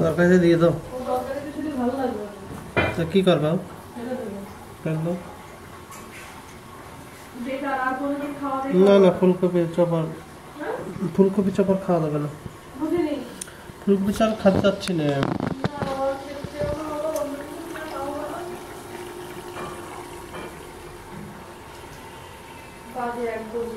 তরকারিতে দিয়ে দাও। তো কি করবা? না না, ফুলকপি চপার খাওয়া যাবে না। ফুলকপি চপ খাতে চাচ্ছি না। বাজে একদম